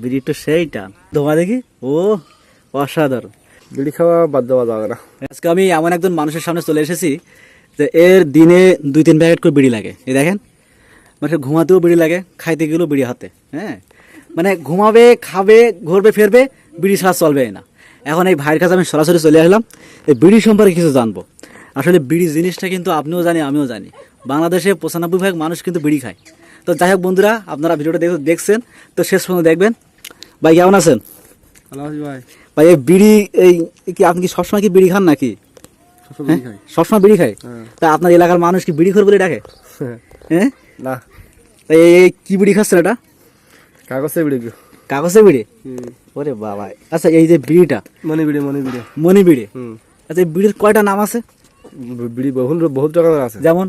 বিড়ি তো সেইটা ধোঁয়া দেখি ও অসাধারণ। বিড়ি খাওয়া বাদ দেওয়া যাবে না। আজকে আমি এমন একজন মানুষের সামনে চলে এসেছি যে এর দিনে 2-3 প্যাকেট করে বিড়ি লাগে। এই দেখেন, মানে ঘুমাতেও বিড়ি লাগে, খাইতে গেলেও বিড়ি হাতে। হ্যাঁ, মানে ঘুমাবে, খাবে, ঘুরবে, ফিরবে, বিড়ি ছাড়া চলবে না। এখন এই ভাইয়ের কাছে আমি সরাসরি চলে আসলাম এই বিড়ি সম্পর্কে কিছু জানবো। আসলে বিড়ি জিনিসটা কিন্তু আপনিও জানি, আমিও জানি, বাংলাদেশে 95% মানুষ কিন্তু বিড়ি খায়। তো যাই হোক বন্ধুরা, আপনারা ভিডিওটা দেখছেন তো শেষ পর্যন্ত দেখবেন। ভাই কেমন আছেন? ভালো আছি ভাই। ভাই এই বিড়ি এই কি আপনি কি সবসময় কি বিড়ি খান নাকি? সবসময় বিড়ি খায়? তা আপনার এলাকার মানুষ কি বিড়ি খোর বলে ডাকে? হ্যাঁ না। এই কি বিড়ি খাচ্ছেন এটা? কাগজের বিড়ি। কাগজের বিড়ি? ওরে বাবা। আচ্ছা এই যে বিড়িটা মনি বিড়ি। মনি বিড়ি। আচ্ছা এই বিড়ির কয়টা নাম আছে? বিড়ি বহুত রকমের আছে। যেমন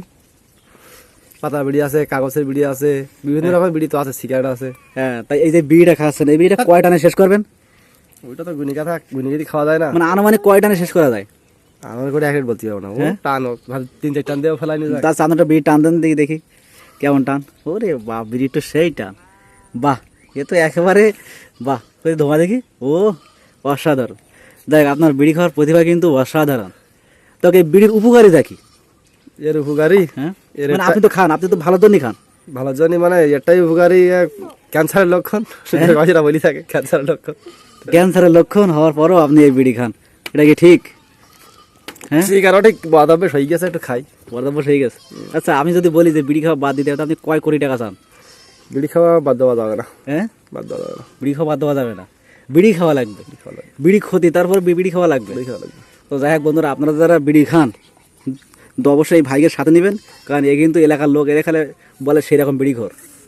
পাতা বিড়ি আছে, কাগজের বিড়ি আছে, বিভিন্ন রকমের বিড়ি তো আছে, সিগারেট আছে। হ্যাঁ, তাই এই যে বিড়িটা খাচ্ছেন এই বিড়িটা কয় টানে শেষ করবেন? ওইটা তো গুনিগাতি খাওয়া যায় না। মানে আনুমানিক কয় টানে শেষ করা যায়? আমার করে এক বলতে পারবো না। ও টান 3-4 টান দিয়ে ফেলাই নিয়ে যায়। তার চাঁদাটা বিড়ি টান দেন দেখি দেখি কেমন টান। ওরে বাহ, বিড়ি তো সেই টান। বাহ, এ তো একেবারে বাহ। ধোঁয়া দেখি ও অসাধারণ। দেখ আপনার বিড়ি খাওয়ার প্রতিভা কিন্তু অসাধারণ। তোকে বিড়ির উপকারিতা কি? এর উপকারী? হ্যাঁ, মানে আপনি তো খান, আপনি তো ভালো জন্যই খান। ভালো জন্য মানে এটাই উপকারী, ক্যান্সারের লক্ষণ যেটা বলি থাকে, ক্যান্সারের লক্ষণ। ক্যান্সারের লক্ষণ হওয়ার পরও আপনি এই বিড়ি খান, এটা কি ঠিক? হ্যাঁ, সিগারেট ঠিক বাদাবে হয়ে গেছে, একটু খাই, বরাবর হয়ে গেছে। আচ্ছা আমি যদি বলি যে বিড়ি খাওয়া বাদ দিতে আপনি কয় কোটি টাকা চান? বিড়ি খাওয়া বাদ দেওয়া যাবে না। হ্যাঁ, বাদ দেওয়া যাবে না। বিড়ি খাওয়া বাদ দেওয়া যাবে না, বিড়ি খাওয়া লাগবে। বিড়ি ক্ষতি, তারপর বিড়ি খাওয়া লাগবে। তো যাই হোক বন্ধুরা, আপনারা যারা বিড়ি খান তো অবশ্যই ভাইয়ের সাথে নেবেন, কারণ এ কিন্তু এলাকার লোক এর খালে বলে সেই রকম বিড়ি ঘর।